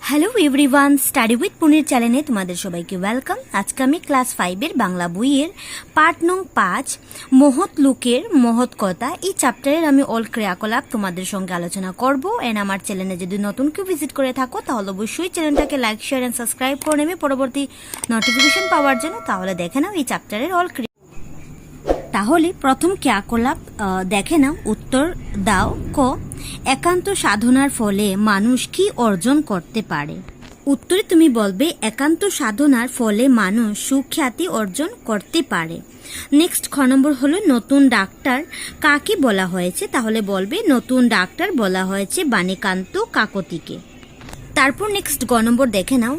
Hello everyone, study with পুনির চ্যানেলে তোমাদের সবাইকে ওয়েলকাম। আজকে আমি ক্লাস 5-এর বাংলা বইয়ের পার্ট নং 5 মহৎ লোকের মহৎ কথা এই চ্যাপ্টারের আমি অল ক্রিয়াকলাপ তোমাদের সঙ্গে আলোচনা করব। এন্ড আমার চ্যানেলে যদি নতুন কেউ ভিজিট করে থাকো তাহলে অবশ্যই চ্যানেলটাকে লাইক, শেয়ার এন্ড সাবস্ক্রাইব করে নেবে পরবর্তী নোটিফিকেশন পাওয়ার জন্য। তাহলে দেখে নাও এই চ্যাপ্টারের অল ক্রিয়া। তাহলে প্রথম ক্রিয়াকলাপ দেখে নাও। উত্তর দাও। ক, একান্ত সাধনার ফলে মানুষ কি অর্জন করতে পারে? উত্তরে তুমি বলবে একান্ত সাধনার ফলে মানুষ সুখ্যাতি অর্জন করতে পারে। নেক্সট খ নম্বর হলো নতুন ডাক্তার কাকে বলা হয়েছে? তাহলে বলবে নতুন ডাক্তার বলা হয়েছে বাণীকান্ত কাকতিকে। তারপর নেক্সট গ নম্বর দেখে নাও।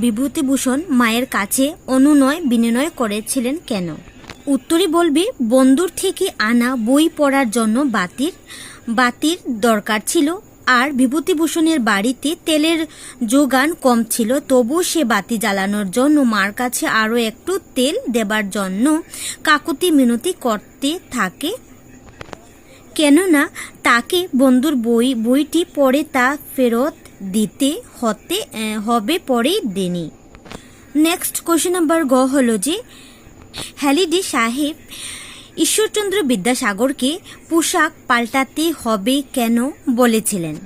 বিভূতিভূষণ মায়ের কাছে অনুনয় বিনয় করেছিলেন কেন? উত্তরে বলবে বন্ধুর থেকে আনা বই পড়ার জন্য বাতির দরকার ছিল, আর বিভূতিভূষণের বাড়িতে তেলের যোগান কম ছিল। তবু সে বাতি জ্বালানোর জন্য মার কাছে আরও একটু তেল দেবার জন্য কাকুতি মিনতি করতে থাকে, কেননা তাকে বন্ধুর বইটি পড়ে তা ফেরত দিতে হবে পরেই দেনি। নেক্সট কোশ্চেন নাম্বার গ হলো যে হ্যালিডে সাহেব ঈশ্বরচন্দ্র বিদ্যাসাগরকে পোশাক পাল্টাতে হবে কেন বলেছিলেন?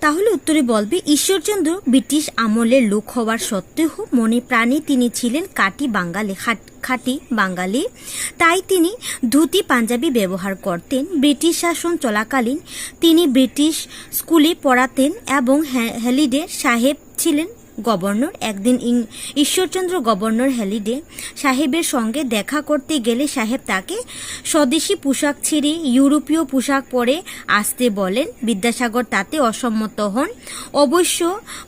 তাহলে উত্তরে বলবে ঈশ্বরচন্দ্র ব্রিটিশ আমলের লোক হওয়ার সত্ত্বেও মনে প্রাণে তিনি ছিলেন খাঁটি বাঙালি, তাই তিনি ধুতি পাঞ্জাবি ব্যবহার করতেন। ব্রিটিশ শাসন চলাকালীন তিনি ব্রিটিশ স্কুলে পড়াতেন এবং হ্যালিডে সাহেব ছিলেন গভর্নর। একদিন ঈশ্বরচন্দ্র গভর্নর হ্যালিডে সাহেবের সঙ্গে দেখা করতে গেলে সাহেব তাকে স্বদেশি পোশাক ছেড়ে ইউরোপীয় পোশাক পরে আসতে বলেন। বিদ্যাসাগর তাতে অসম্মত হন। অবশ্য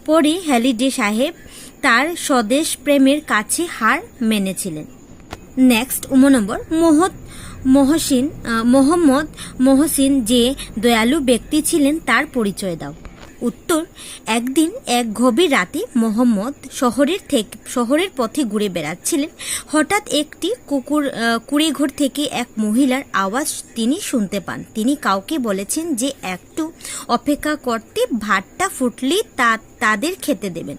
পরে হ্যালিডে সাহেব তার স্বদেশ প্রেমের কাছে হার মেনেছিলেন। নেক্সট নম্বর মোহাম্মদ মহসিন যে দয়ালু ব্যক্তি ছিলেন তার পরিচয় দাও। উত্তর, একদিন এক গভীর রাতে মোহাম্মদ শহরের পথে ঘুরে বেড়াচ্ছিলেন। হঠাৎ একটি কুঁড়েঘর থেকে এক মহিলার আওয়াজ তিনি শুনতে পান। তিনি কাউকে বলেছেন যে একটু অপেক্ষা করতে, ভাতটা ফুটলেই তাদের খেতে দেবেন।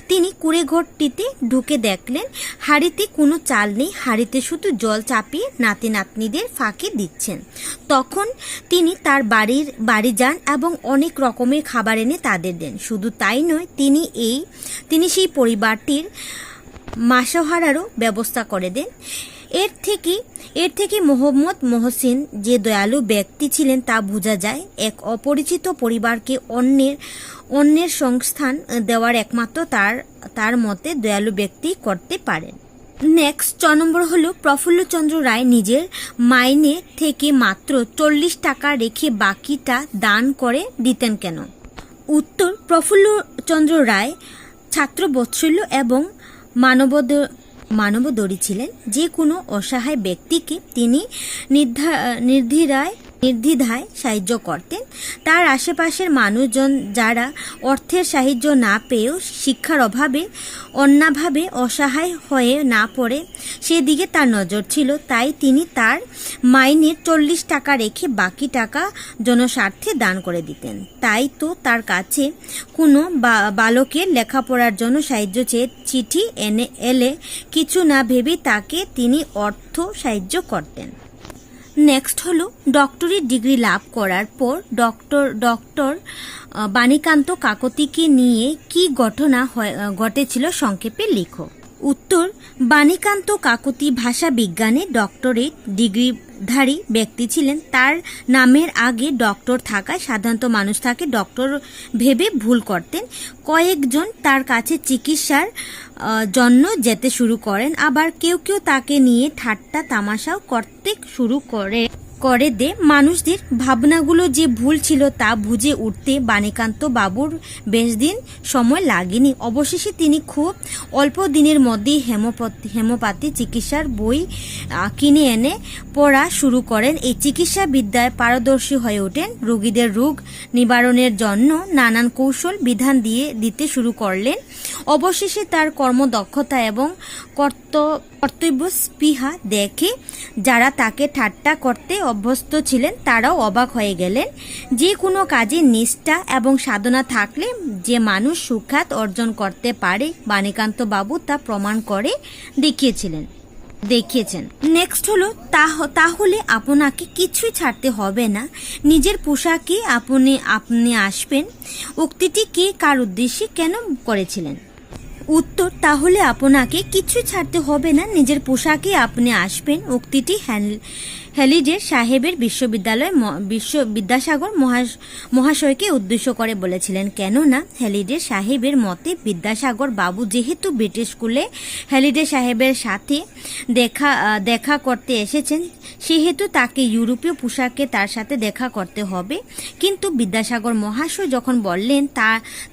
তিনি কুঁড়েঘরটিতে ঢুকে দেখলেন হাঁড়িতে কোনো চাল নেই, হাঁড়িতে শুধু জল চাপিয়ে নাতি নাতনিদের ফাঁকি দিচ্ছেন। তখন তিনি তার বাড়ি যান এবং অনেক রকমের খাবার এনে তাদের দেন। শুধু তাই নয়, তিনি সেই পরিবারটির মাসোহারারও ব্যবস্থা করে দেন। এর থেকে মোহাম্মদ মহসিন যে দয়ালু ব্যক্তি ছিলেন তা বোঝা যায়। এক অপরিচিত পরিবারকে অন্যের সংস্থান দেওয়ার একমাত্র তার মতে দয়ালু ব্যক্তি করতে পারেন। নেক্সট 4 নম্বর হলো প্রফুল্লচন্দ্র রায় নিজের মাইনে থেকে মাত্র 40 টাকা রেখে বাকিটা দান করে দিতেন কেন? উত্তর, প্রফুল্লচন্দ্র রায় ছাত্রবৎসল্য এবং মানবদরী ছিলেন। যে কোনো অসহায় ব্যক্তিকে তিনি নির্দ্বিধায় সাহায্য করতেন। তার আশেপাশের মানুষজন যারা অর্থের সাহায্য না পেয়েও শিক্ষার অভাবে অন্যভাবে অসহায় হয়ে না পড়ে সেদিকে তার নজর ছিল, তাই তিনি তার মাইনের 40 টাকা রেখে বাকি টাকা জনস্বার্থে দান করে দিতেন। তাই তো তার কাছে কোনো বালকের লেখাপড়ার জন্য সাহায্য চেয়ে চিঠি এলে কিছু না ভেবে তাকে তিনি অর্থ সাহায্য করতেন। নেক্সট হলো ডক্টরি ডিগ্রি লাভ করার পর ডক্টর বাণীকান্ত কাকতিকে নিয়ে কি ঘটনা ঘটেছিল সংক্ষেপে লিখো। উত্তর, বাণীকান্ত কাকতি ভাষা বিজ্ঞানে ডক্টরেট ডিগ্রিধারী ব্যক্তি ছিলেন। তার নামের আগে ডক্টর থাকায় সাধারণত মানুষ তাকে ডক্টর ভেবে ভুল করতেন। কয়েকজন তার কাছে চিকিৎসার জন্য যেতে শুরু করেন, আবার কেউ তাকে নিয়ে ঠাট্টা তামাশাও করতে শুরু করে দে। মানুষদের ভাবনাগুলো যে ভুল ছিল তা বুঝে উঠতে বাণীকান্ত বাবুর বেশ দিন সময় লাগেনি। অবশেষে তিনি খুব অল্প দিনের মধ্যেই হেমোপ্যাথি চিকিৎসার বই কিনে এনে পড়া শুরু করেন। এই চিকিৎসা বিদ্যায় পারদর্শী হয়ে ওঠেন। রোগীদের রোগ নিবারণের জন্য নানান কৌশল বিধান দিতে শুরু করলেন। অবশেষে তার কর্মদক্ষতা এবং কর্তব্য স্পৃহা দেখে যারা তাকে ঠাট্টা করতে অভ্যস্ত ছিলেন তারাও অবাক হয়ে গেলেন। যে কোনো কাজে নিষ্ঠা এবং সাধনা থাকলে যে মানুষ সুখ্যাত অর্জন করতে পারে, বাণীকান্ত বাবু তা প্রমাণ করে দেখিয়েছেন। নেক্সট হলো তাহলে আপনাকে কিছুই ছাড়তে হবে না, নিজের পোশাকে আপনি আসবেন। উক্তিটি কে কার উদ্দেশ্যে কেন করেছিলেন? উত্তর, তাহলে আপনাকে কিছু ছাড়তে হবে না, নিজের পোশাকে আপনি আসবেন। উক্তিটি হ্যালিডে সাহেবের বিদ্যাসাগর মহাশয়কে উদ্দেশ্য করে বলেছিলেন। কেননা হ্যালিডে সাহেবের মতে বিদ্যাসাগর বাবু যেহেতু ব্রিটিশ স্কুলে হ্যালিডে সাহেবের সাথে দেখা করতে এসেছেন, সেহেতু তাকে ইউরোপীয় পোশাকে তার সাথে দেখা করতে হবে। কিন্তু বিদ্যাসাগর মহাশয় যখন বললেন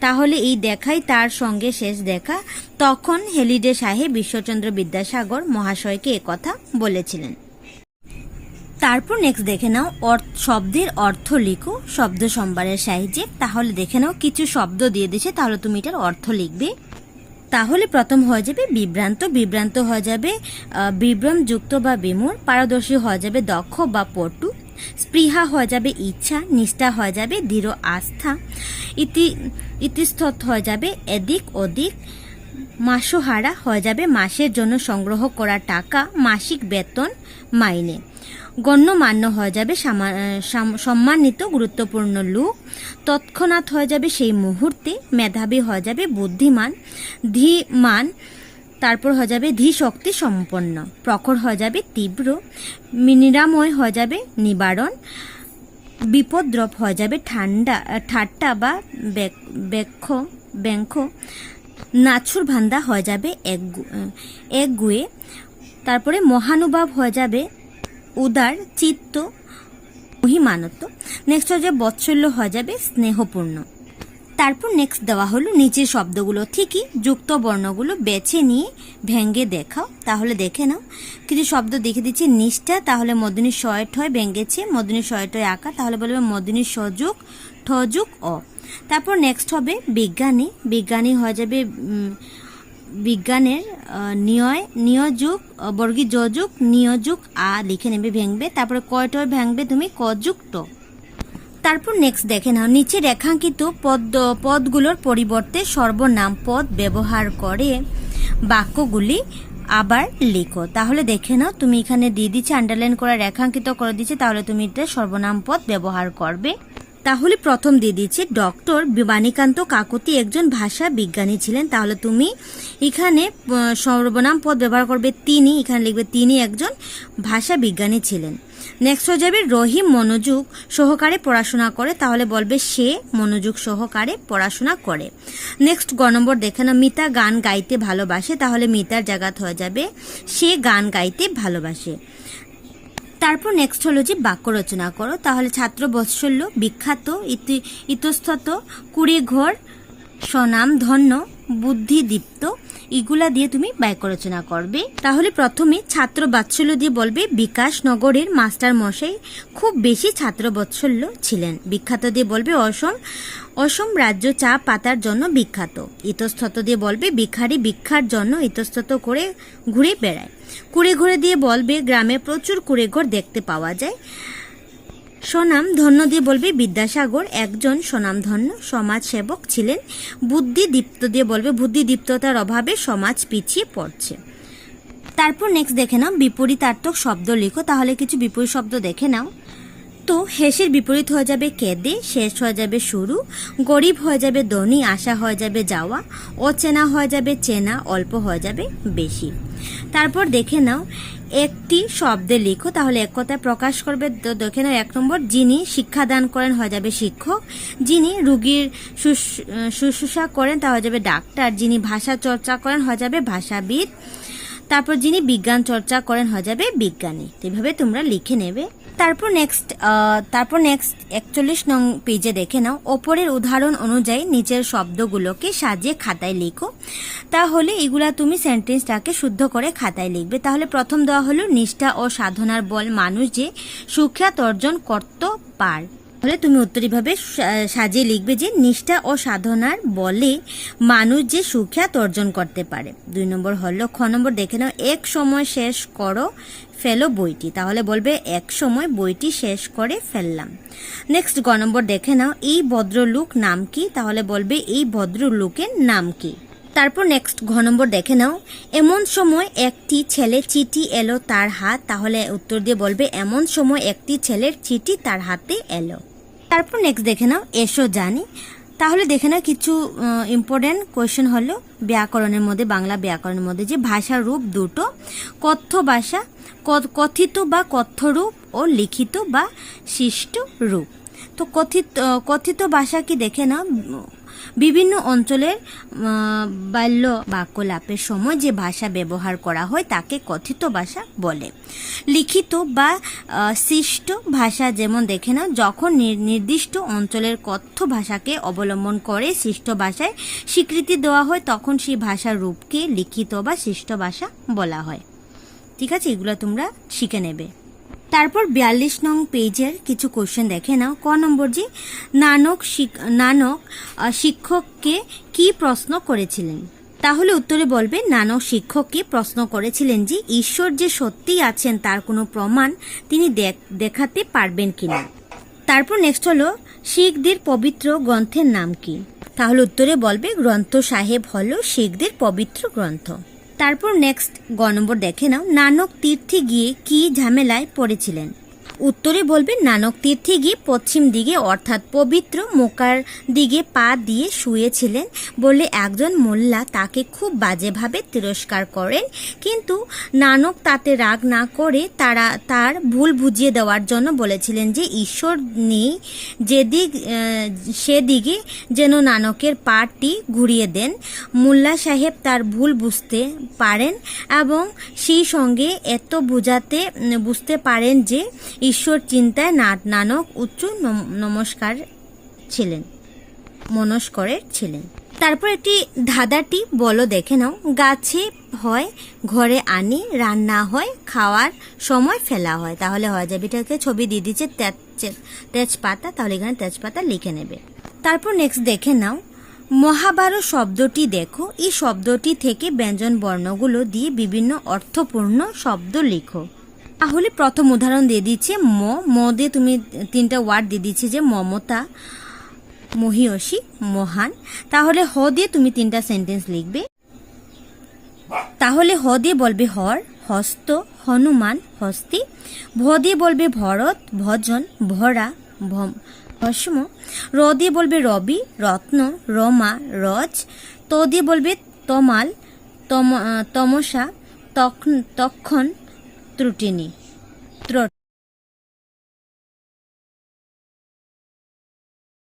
তাহলে এই দেখাই তার সঙ্গে শেষ দেখা, তখন হ্যালিডে সাহেব ঈশ্বরচন্দ্র বিদ্যাসাগর মহাশয়কে একথা বলেছিলেন। তারপর নেক্সট দেখে নাও শব্দের অর্থ লিখো শব্দ সম্ভারের সাহায্যে। তাহলে দেখে নাও কিছু শব্দ দিয়ে দিয়েছে, তাহলে তুমি এটার অর্থ লিখবে। তাহলে প্রথম হয়ে যাবে বিভ্রান্ত হয়ে যাবে বিভ্রমযুক্ত বা বিমূঢ়। পারদর্শী হয়ে যাবে দক্ষ বা পটু। স্পৃহা হয়ে যাবে ইচ্ছা। নিষ্ঠা হয়ে যাবে দৃঢ় আস্থা। ইতস্তত হয়ে যাবে এদিক ওদিক। মাসোহারা হয়ে যাবে মাসের জন্য সংগ্রহ করা টাকা, মাসিক বেতন, মাইনে। গণ্যমান্য হয়ে যাবে সম্মানিত গুরুত্বপূর্ণ লোক। তৎক্ষণাৎ হয়ে যাবে সেই মুহূর্তে। মেধাবী হয়ে যাবে বুদ্ধিমান। ধীমান তারপর হয়ে যাবে ধীশক্তি সম্পন্ন। প্রখর হয়ে যাবে তীব্র। নিরাময় হয়ে যাবে নিবারণ। বিপদ্রব হয়ে যাবে ঠাট্টা বা ব্যঙ্গ। নাছুর ভান্দা হয়ে যাবে একগুয়ে। তারপরে মহানুভব হয়ে যাবে উদার চিত্ত মহিমানত। নেক্সট হয়ে যাবে বৎসল্য হয়ে যাবে স্নেহপূর্ণ। তারপর নেক্সট দেওয়া হলো নিচের শব্দগুলো ঠিকই যুক্ত বর্ণগুলো বেছে নিয়ে ভেঙ্গে দেখাও। তাহলে দেখে নাও কিছু শব্দ দেখে দিচ্ছি। নিষ্ঠা, তাহলে মদিনী শয় ঠয় ভেঙ্গেছে, মদিনী শয় টয় আঁকা, তাহলে বলবে মদিনী সযুগ ঠযুগ অ। তারপর নেক্সট হবে বিজ্ঞানী হয়ে যাবে বিজ্ঞানের নিয়যুগ বর্গী যযুগ নিয়যুগ আ লিখে নেবে ভেঙবে। তারপরে কয়টয় ভেঙবে তুমি কযুক্ত। তারপর নেক্সট দেখে নাও নিচে রেখাঙ্কিত পদগুলোর পরিবর্তে সর্বনাম পদ ব্যবহার করে বাক্যগুলি আবার লিখো। তাহলে দেখে নাও তুমি এখানে দিয়ে দিচ্ছে আন্ডারলাইন করা রেখাঙ্কিত করে দিচ্ছে, তাহলে তুমি এটা সর্বনাম পদ ব্যবহার করবে। তাহলে প্রথম দিয়ে দিচ্ছে ডক্টর বাণীকান্ত কাকতি একজন ভাষা বিজ্ঞানী ছিলেন। তাহলে তুমি এখানে সর্বনাম পদ ব্যবহার করবে তিনি, এখানে লিখবে তিনি একজন ভাষা বিজ্ঞানী ছিলেন। নেক্সট হয়ে যাবে রহিম মনোযোগ সহকারে পড়াশোনা করে, তাহলে বলবে সে মনোযোগ সহকারে পড়াশোনা করে। নেক্সট গ নম্বর দেখে না মিতা গান গাইতে ভালোবাসে, তাহলে মিতার জায়গাত হয়ে যাবে সে গান গাইতে ভালোবাসে। তারপর নেক্সট হলো যে বাক্য রচনা করো, তাহলে ছাত্র বৎসল্য বিখ্যাত ইতস্তত কুড়ি ঘর স্বনাম ধন্য বুদ্ধিদীপ্ত এগুলা দিয়ে তুমি বাক্য রচনা করবে। তাহলে প্রথমে ছাত্র বাৎসল্য দিয়ে বলবে বিকাশনগরের মাস্টার মশাই খুব বেশি ছাত্র বৎসল্য ছিলেন। বিখ্যাত দিয়ে বলবে অসম রাজ্য চা পাতার জন্য বিখ্যাত। ইতস্তত দিয়ে বলবে ভিখারি ভিক্ষার জন্য ইতস্তত করে ঘুরে বেড়ায়। কুড়ে ঘুরে দিয়ে বলবে গ্রামে প্রচুর কুড়ে ঘর দেখতে পাওয়া যায়। স্বনাম ধন্য দিয়ে বলবে বিদ্যাসাগর একজন স্বনামধন্য সমাজসেবক ছিলেন। বুদ্ধিদীপ্ত দিয়ে বলবে বুদ্ধিদীপ্ততার অভাবে সমাজ পিছিয়ে পড়ছে। তারপর নেক্সট দেখে নাও বিপরীতার্থক শব্দ লিখো, তাহলে কিছু বিপরীত শব্দ দেখে নাও। তো হেসের বিপরীত হয়ে যাবে কেঁদে, শেষ হয়ে যাবে শুরু, গরিব হয়ে যাবে ধনী, আশা হয়ে যাবে যাওয়া, অচেনা হয়ে যাবে চেনা, অল্প হয়ে যাবে বেশি। তারপর দেখে নাও একটি শব্দে লিখো, তাহলে এক কথায় প্রকাশ করবে। তো দেখে নাও এক নম্বর যিনি শিক্ষাদান করেন হয়ে যাবে শিক্ষক, যিনি রোগীর শুশ্রূষা করেন তা হয়ে যাবে ডাক্তার, যিনি ভাষা চর্চা করেন হয়ে যাবে ভাষাবিদ, তারপর যিনি বিজ্ঞান চর্চা করেন হয়ে যাবে বিজ্ঞানী। এভাবে তোমরা লিখে নেবে। তারপর নেক্সট 41 নং পেজে দেখে নাও ওপরের উদাহরণ অনুযায়ী নিচের শব্দগুলোকে সাজিয়ে খাতায় লিখো। তাহলে এগুলা তুমি সেন্টেন্সটাকে শুদ্ধ করে খাতায় লিখবে। তাহলে প্রথম দেওয়া হলো নিষ্ঠা ও সাধনার বল মানুষ যে সুখ্যাত অর্জন করতে পারে। তাহলে তুমি উত্তরীভাবে সাজিয়ে লিখবে যে নিষ্ঠা ও সাধনার বলে মানুষ যে সুখ্যাত অর্জন করতে পারে। 2 নম্বর হলো খ নম্বর দেখে নাও, এক সময় শেষ করো ফেলো বইটি। তাহলে বলবে এক সময় বইটি শেষ করে ফেললাম। নেক্সট গ নম্বর দেখে নাও, এই ভদ্রলোক নাম কি? তাহলে বলবে এই ভদ্রলোকের নাম কি? তারপর নেক্সট ঘ নম্বর দেখে নাও, এমন সময় একটি ছেলে চিঠি এলো তার হাত। তাহলে উত্তর দিয়ে বলবে এমন সময় একটি ছেলের চিঠি তার হাতে এলো। তারপর নেক্সট দেখে নাও, এসো জানি। তাহলে দেখে নাও কিছু ইম্পর্টেন্ট কোয়েশ্চেন হলো ব্যাকরণের মধ্যে, বাংলা ব্যাকরণের মধ্যে যে ভাষা রূপ দুটো, কথ্য ভাষা, কথিত বা কথ্য রূপ ও লিখিত বা শিষ্ট রূপ। তো কথিত ভাষা কি দেখে নাও, বিভিন্ন অঞ্চলের বাল্য বাক্যলাপের সময় যে ভাষা ব্যবহার করা হয় তাকে কথিত ভাষা বলে। লিখিত বা শিষ্ট ভাষা যেমন দেখে নাও, যখন নির্দিষ্ট অঞ্চলের কথ্য ভাষাকে অবলম্বন করে শিষ্ট ভাষায় স্বীকৃতি দেওয়া হয় তখন সেই ভাষার রূপকে লিখিত বা শিষ্ট ভাষা বলা হয়। ঠিক আছে, এগুলো তোমরা শিখে নেবে। তারপর 42 নং পেজের কিছু কোশ্চেন দেখে নাও। ক নম্বর যে নানক শিক্ষককে কি প্রশ্ন করেছিলেন? তাহলে উত্তরে বলবে নানক শিক্ষককে প্রশ্ন করেছিলেন যে ঈশ্বর যে সত্যি আছেন তার কোনো প্রমাণ তিনি দেখাতে পারবেন কিনা। তারপর নেক্সট হলো শিখদের পবিত্র গ্রন্থের নাম কি? তাহলে উত্তরে বলবে গ্রন্থ সাহেব হলো শিখদের পবিত্র গ্রন্থ। তারপর নেক্সট গ নম্বর দেখে নাও, নানক তীর্থে গিয়ে কি ঝামেলায় পড়েছিলেন? উত্তরে বলবে নানক তীর্থে গিয়ে পশ্চিম দিকে অর্থাৎ পবিত্র মক্কার দিকে পা দিয়ে শুয়েছিলেন বলে একজন মোল্লা তাকে খুব বাজেভাবে তিরস্কার করেন, কিন্তু নানক তাতে রাগ না করে তার ভুল বুঝিয়ে দেওয়ার জন্য বলেছিলেন যে ঈশ্বর নেই সেদিকে যেন নানকের পাটি ঘুরিয়ে দেন। মোল্লা সাহেব তার ভুল বুঝতে পারেন এবং সেই সঙ্গে এত বুঝতে পারেন যে ঈশ্বর চিন্তায় নানক উচ্চ মনস্করের ছিলেন। তারপর একটি ধাঁধাটি বলো দেখে নাও, গাছে হয় ঘরে আনি, রান্না হয় খাওয়ার সময় ফেলা হয়। তাহলে হয়ে যাবে, এটাকে ছবি দিয়ে দিচ্ছে তেজপাতা, তাহলে এখানে তেজপাতা লিখে নেবে। তারপর নেক্সট দেখে নাও, মহাভারত শব্দটি দেখো, এই শব্দটি থেকে ব্যঞ্জন বর্ণগুলো দিয়ে বিভিন্ন অর্থপূর্ণ শব্দ লিখো। তাহলে প্রথম উদাহরণ দিয়ে দিচ্ছে ম দিয়ে তুমি 3টা ওয়ার্ড দিয়ে দিচ্ছে যে মমতা, মহিয়সী, মহান। তাহলে হ দিয়ে তুমি 3টা সেন্টেন্স লিখবে। তাহলে হ দিয়ে বলবে হর, হস্ত, হনুমান, হস্তি। ভ দিয়ে বলবে ভরত, ভজন, ভরা, ভস্ম। র দিয়ে বলবে রবি, রত্ন, রমা, রজ। ত দিয়ে বলবে তমাল, তমসা, তক্ষণ, ত্রুটিনী।